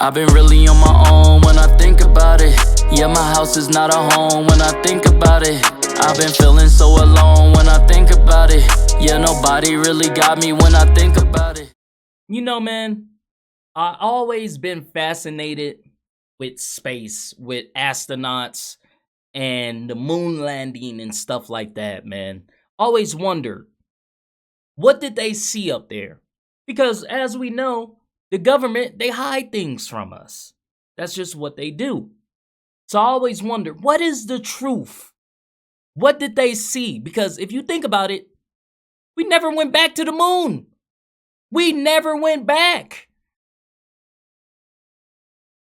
I've been really on my own when I think about it. Yeah, my house is not a home when I think about it. I've been feeling so alone when I think about it. Yeah, nobody really got me when I think about it. You know, man, I always been fascinated with space, with astronauts and the moon landing and stuff like that, man. Always wondered, what did they see up there? Because as we know, the government, they hide things from us. That's just what they do. So I always wonder, what is the truth? What did they see? Because if you think about it, we never went back to the moon. We never went back.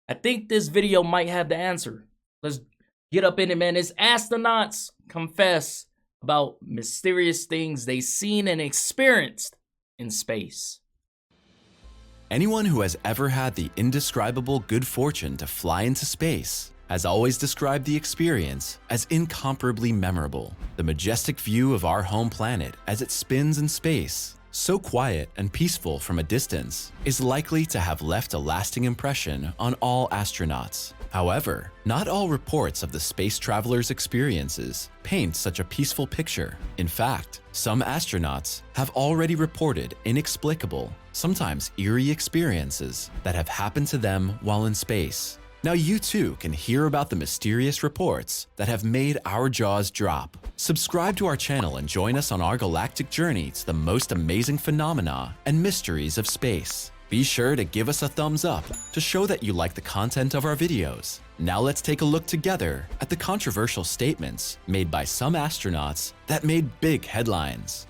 I think this video might have the answer. Let's get up in it, man. It's astronauts confess about mysterious things they seen and experienced in space. Anyone who has ever had the indescribable good fortune to fly into space has always described the experience as incomparably memorable. The majestic view of our home planet as it spins in space, so quiet and peaceful from a distance, is likely to have left a lasting impression on all astronauts. However, not all reports of the space travelers' experiences paint such a peaceful picture. In fact, some astronauts have already reported inexplicable, sometimes eerie experiences that have happened to them while in space. Now you too can hear about the mysterious reports that have made our jaws drop. Subscribe to our channel and join us on our galactic journey to the most amazing phenomena and mysteries of space. Be sure to give us a thumbs up to show that you like the content of our videos. Now let's take a look together at the controversial statements made by some astronauts that made big headlines.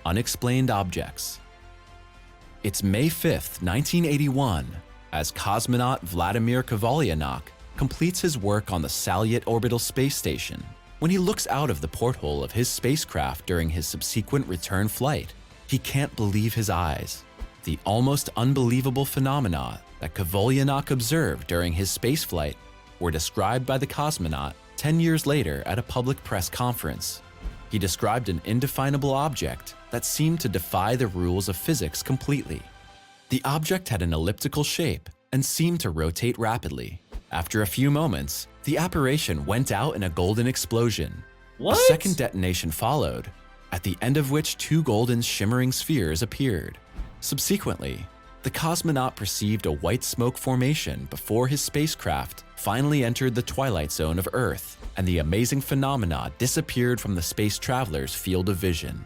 Unexplained objects. It's May 5th, 1981, as cosmonaut Vladimir Kovalyanok completes his work on the Salyut orbital space station. When he looks out of the porthole of his spacecraft during his subsequent return flight, he can't believe his eyes. The almost unbelievable phenomena that Kovalyanok observed during his spaceflight were described by the cosmonaut 10 years later at a public press conference. He described an indefinable object that seemed to defy the rules of physics completely. The object had an elliptical shape and seemed to rotate rapidly. After a few moments, the apparition went out in a golden explosion. What? A second detonation followed, at the end of which two golden shimmering spheres appeared. Subsequently, the cosmonaut perceived a white smoke formation before his spacecraft finally entered the twilight zone of Earth, and the amazing phenomena disappeared from the space traveler's field of vision.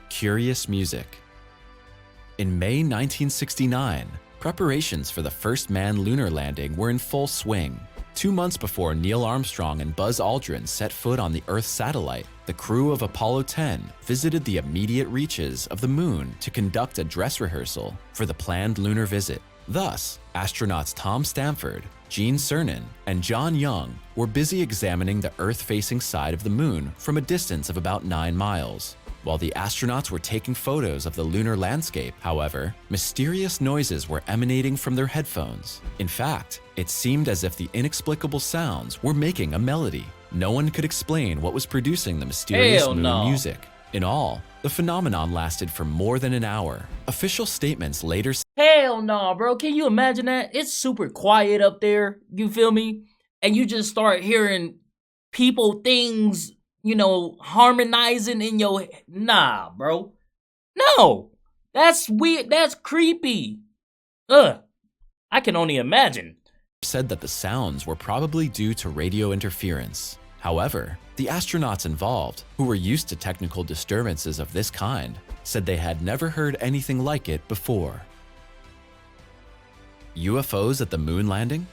Curious music. In May 1969, preparations for the first manned lunar landing were in full swing. 2 months before Neil Armstrong and Buzz Aldrin set foot on the Earth satellite, the crew of Apollo 10 visited the immediate reaches of the moon to conduct a dress rehearsal for the planned lunar visit. Thus, astronauts Tom Stanford, Gene Cernan, and John Young were busy examining the Earth-facing side of the moon from a distance of about 9 miles. While the astronauts were taking photos of the lunar landscape, however, mysterious noises were emanating from their headphones. In fact, it seemed as if the inexplicable sounds were making a melody. No one could explain what was producing the mysterious moon music. In all, the phenomenon lasted for more than an hour. Official statements later said, Hell no, bro. Can you imagine that? It's super quiet up there, you feel me? And you just start hearing people, things, you know, harmonizing in your head. Nah, bro. No. That's weird. That's creepy. Ugh. I can only imagine. Said that the sounds were probably due to radio interference. However, the astronauts involved, who were used to technical disturbances of this kind, said they had never heard anything like it before. UFOs at the moon landing?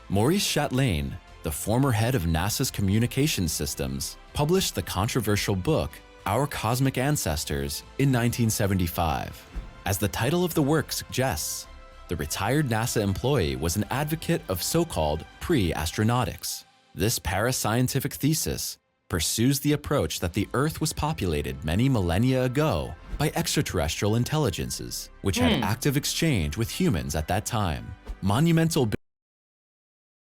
Maurice Chatelain, the former head of NASA's communications systems, published the controversial book Our Cosmic Ancestors in 1975. As the title of the work suggests, the retired NASA employee was an advocate of so-called pre-astronautics. This parascientific thesis pursues the approach that the Earth was populated many millennia ago by extraterrestrial intelligences, which had active exchange with humans at that time. monumental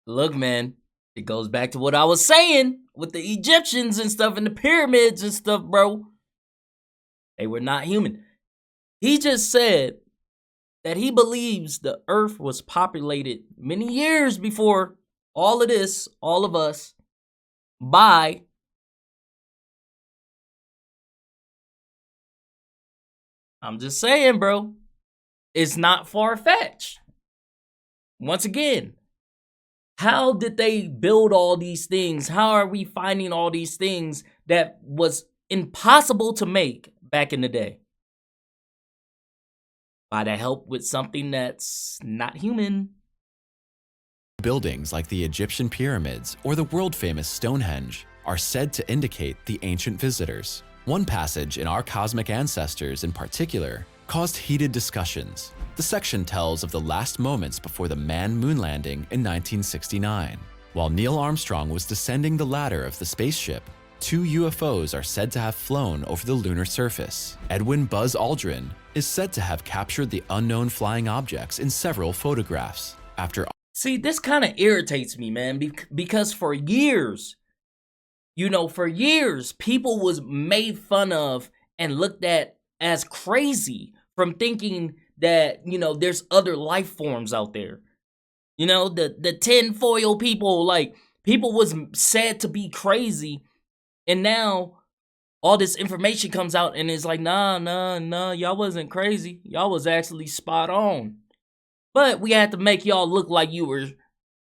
Look, man, it goes back to what I was saying with the Egyptians and stuff and the pyramids and stuff, bro. They were not human. He just said that he believes the earth was populated many years before all of this, all of us, by I'm just saying, bro, it's not far-fetched. Once again, how did they build all these things? How are we finding all these things that was impossible to make back in the day? By the help with something that's not human. buildings like the Egyptian pyramids or the world-famous Stonehenge are said to indicate the ancient visitors. One passage in Our Cosmic Ancestors in particular caused heated discussions. The section tells of the last moments before the manned moon landing in 1969. While Neil Armstrong was descending the ladder of the spaceship, 2 UFOs are said to have flown over the lunar surface. Edwin Buzz Aldrin is said to have captured the unknown flying objects in several photographs. After See, this kind of irritates me, man, because for years, for years, people was made fun of and looked at as crazy from thinking that, there's other life forms out there. The tinfoil people, like, people was said to be crazy, and now all this information comes out and it's like, nah, y'all wasn't crazy. Y'all was actually spot on. But we had to make y'all look like you were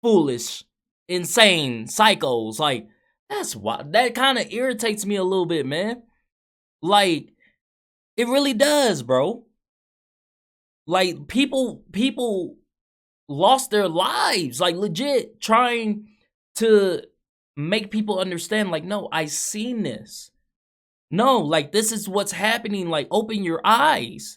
foolish, insane, psychos. Like, that's why that kind of irritates me a little bit, man. Like, it really does, bro. Like, people lost their lives, like, legit trying to make people understand, like, no, I seen this. No, like, this is what's happening. Like, open your eyes.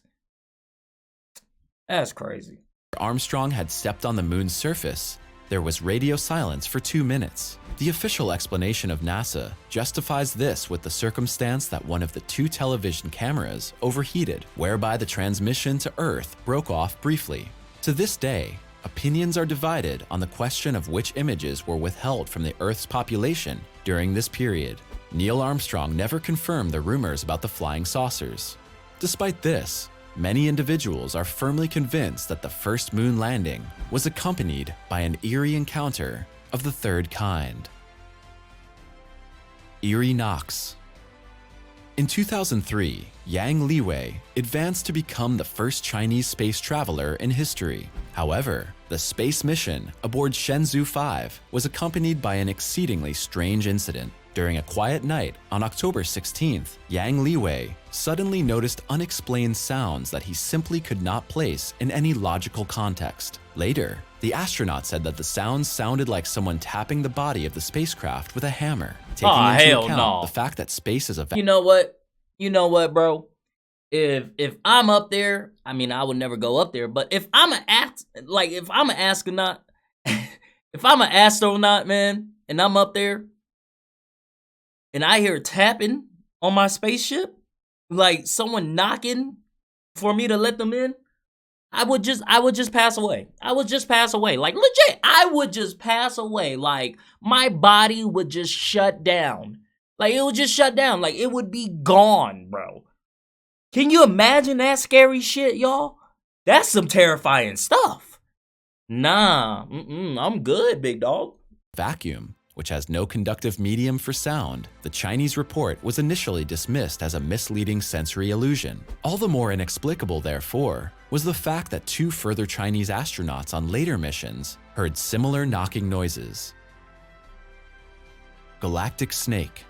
That's crazy. Armstrong had stepped on the moon's surface, there was radio silence for 2 minutes. The official explanation of NASA justifies this with the circumstance that one of the 2 television cameras overheated, whereby the transmission to Earth broke off briefly. To this day, opinions are divided on the question of which images were withheld from the Earth's population during this period. Neil Armstrong never confirmed the rumors about the flying saucers. Despite this, many individuals are firmly convinced that the first moon landing was accompanied by an eerie encounter of the third kind. Eerie Knox. In 2003, Yang Liwei advanced to become the first Chinese space traveler in history. However, the space mission aboard Shenzhou 5 was accompanied by an exceedingly strange incident. During a quiet night on October 16th, Yang Liwei suddenly noticed unexplained sounds that he simply could not place in any logical context. Later, the astronaut said that the sounds sounded like someone tapping the body of the spacecraft with a hammer, taking into account the fact that space is a You know what, bro? If I'm up there, I mean, I would never go up there, but if I'm an astronaut, if I'm an astronaut, man, and I'm up there, and I hear tapping on my spaceship, like someone knocking for me to let them in, I would just pass away. I would just pass away. Like, legit, I would just pass away. Like, my body would just shut down. Like, it would just shut down. Like, it would be gone, bro. Can you imagine that scary shit, y'all? That's some terrifying stuff. Nah, I'm good, big dog. Vacuum, which has no conductive medium for sound. The Chinese report was initially dismissed as a misleading sensory illusion. All the more inexplicable, therefore, was the fact that 2 further Chinese astronauts on later missions heard similar knocking noises. Galactic Snake.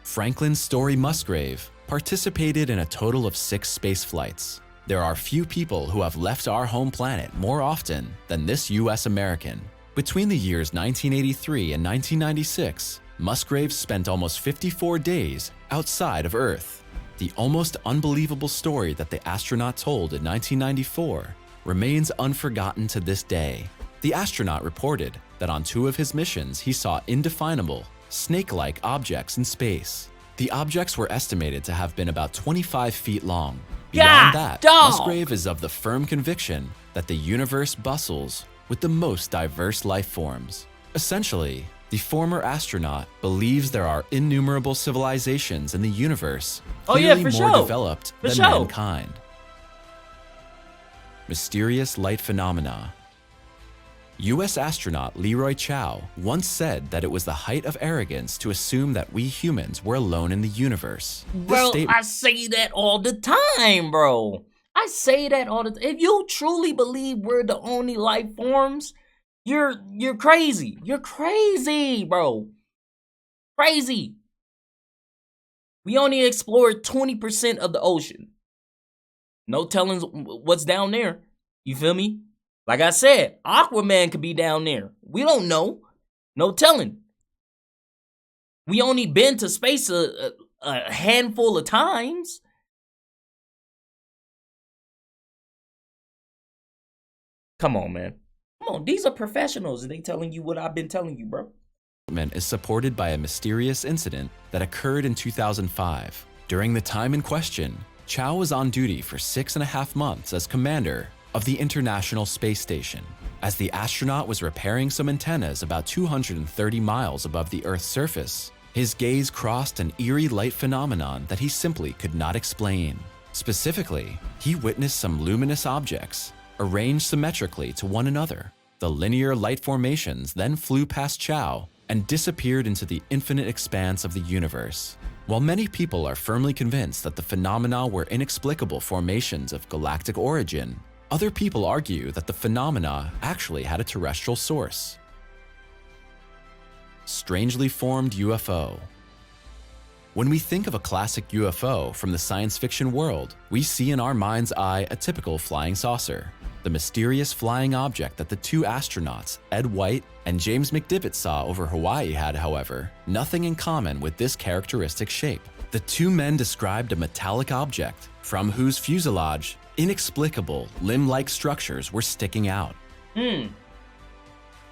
Franklin Story Musgrave participated in a total of 6 space flights. There are few people who have left our home planet more often than this US American. Between the years 1983 and 1996, Musgrave spent almost 54 days outside of Earth. The almost unbelievable story that the astronaut told in 1994 remains unforgotten to this day. The astronaut reported that on 2 of his missions he saw indefinable, snake-like objects in space. The objects were estimated to have been about 25 feet long. Beyond God, that, dog. Musgrave is of the firm conviction that the universe bustles with the most diverse life forms. Essentially, the former astronaut believes there are innumerable civilizations in the universe clearly more sure. developed For than sure. mankind. Mysterious light phenomena. US astronaut Leroy Chiao once said that it was the height of arrogance to assume that we humans were alone in the universe. Bro, I say that all the time, bro. I say that all the time. If you truly believe we're the only life forms, you're crazy. You're crazy, bro. Crazy. We only explored 20% of the ocean. No telling what's down there. You feel me? Like I said, Aquaman could be down there. We don't know. No telling. We only been to space a handful of times. Come on, man. Come on, these are professionals and they telling you what I've been telling you, bro. Is supported by a mysterious incident that occurred in 2005. During the time in question, Chow was on duty for 6.5 months as commander of the International Space Station. As the astronaut was repairing some antennas about 230 miles above the Earth's surface, his gaze crossed an eerie light phenomenon that he simply could not explain. Specifically, he witnessed some luminous objects arranged symmetrically to one another. The linear light formations then flew past Chow and disappeared into the infinite expanse of the universe. While many people are firmly convinced that the phenomena were inexplicable formations of galactic origin, other people argue that the phenomena actually had a terrestrial source. Strangely formed UFO. When we think of a classic UFO from the science fiction world, we see in our mind's eye a typical flying saucer. The mysterious flying object that the two astronauts, Ed White and James McDivitt, saw over Hawaii had, however, nothing in common with this characteristic shape. The two men described a metallic object from whose fuselage inexplicable limb-like structures were sticking out.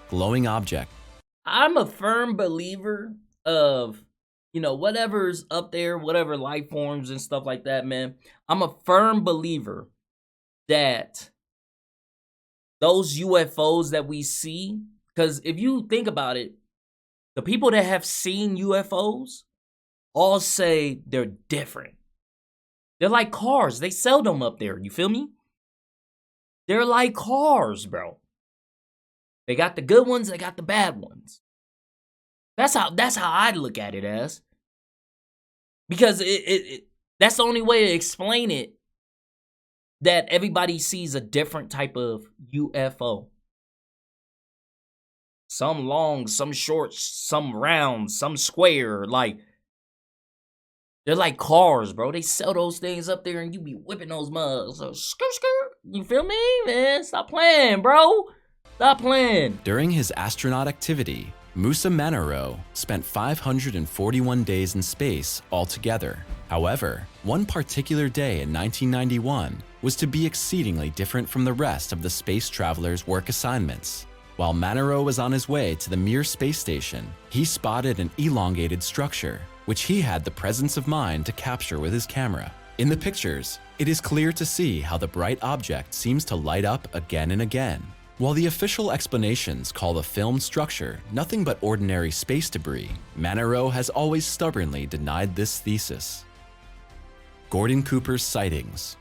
Glowing object. I'm a firm believer of, whatever's up there, whatever life forms and stuff like that, man. I'm a firm believer that those UFOs that we see, because if you think about it, the people that have seen UFOs all say they're different. They're like cars. They sell them up there. You feel me? They're like cars, bro. They got the good ones. They got the bad ones. That's how I look at it as. Because that's the only way to explain it. That everybody sees a different type of UFO. Some long, some short, some round, some square. Like, they're like cars, bro. They sell those things up there and you be whipping those mugs. So, skirt, skirt. You feel me, man? Stop playing, bro. Stop playing. During his astronaut activity, Musa Manaro spent 541 days in space altogether. However, one particular day in 1991 was to be exceedingly different from the rest of the space traveler's work assignments. While Manaro was on his way to the Mir space station, he spotted an elongated structure, which he had the presence of mind to capture with his camera. In the pictures, it is clear to see how the bright object seems to light up again and again. While the official explanations call the filmed structure nothing but ordinary space debris, Manaro has always stubbornly denied this thesis. Gordon Cooper's sightings.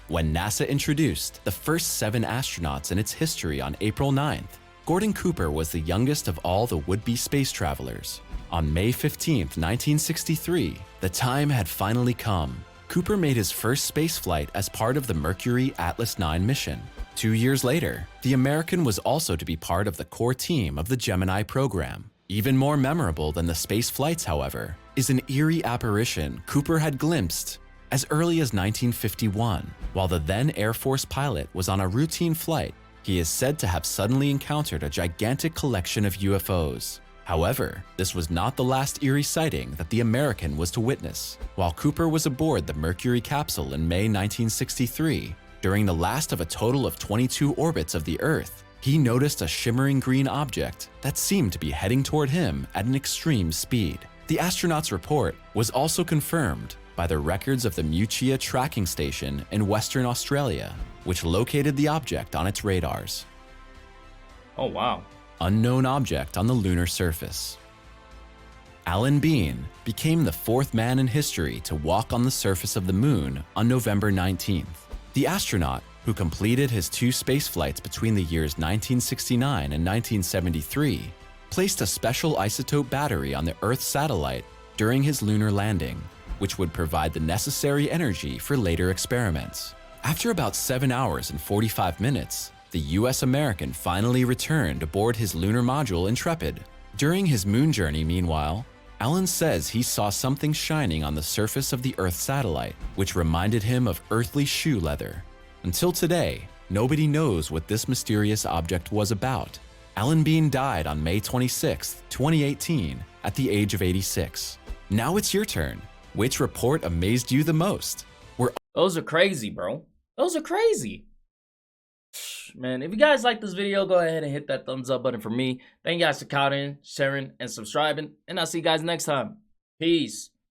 When NASA introduced the first 7 astronauts in its history on April 9th, Gordon Cooper was the youngest of all the would-be space travelers. On May 15, 1963, the time had finally come. Cooper made his first spaceflight as part of the Mercury Atlas 9 mission. 2 years later, the American was also to be part of the core team of the Gemini program. Even more memorable than the space flights, however, is an eerie apparition Cooper had glimpsed as early as 1951. While the then Air Force pilot was on a routine flight, he is said to have suddenly encountered a gigantic collection of UFOs. However, this was not the last eerie sighting that the American was to witness. While Cooper was aboard the Mercury capsule in May 1963, during the last of a total of 22 orbits of the Earth, he noticed a shimmering green object that seemed to be heading toward him at an extreme speed. The astronaut's report was also confirmed by by the records of the Muchia tracking station in Western Australia, which located the object on its radars. Oh, wow. Unknown object on the lunar surface. Alan Bean became the fourth man in history to walk on the surface of the moon on November 19th. The astronaut, who completed his 2 space flights between the years 1969 and 1973, placed a special isotope battery on the Earth satellite during his lunar landing, which would provide the necessary energy for later experiments. After about 7 hours and 45 minutes, the US American finally returned aboard his lunar module Intrepid. During his moon journey, meanwhile, Alan says he saw something shining on the surface of the Earth satellite, which reminded him of earthly shoe leather. Until today, nobody knows what this mysterious object was about. Alan Bean died on May 26, 2018, at the age of 86. Now it's your turn. Which report amazed you the most? Those are crazy, bro. Those are crazy. Man, if you guys like this video, go ahead and hit that thumbs up button for me. Thank you guys for commenting, sharing, and subscribing. And I'll see you guys next time. Peace.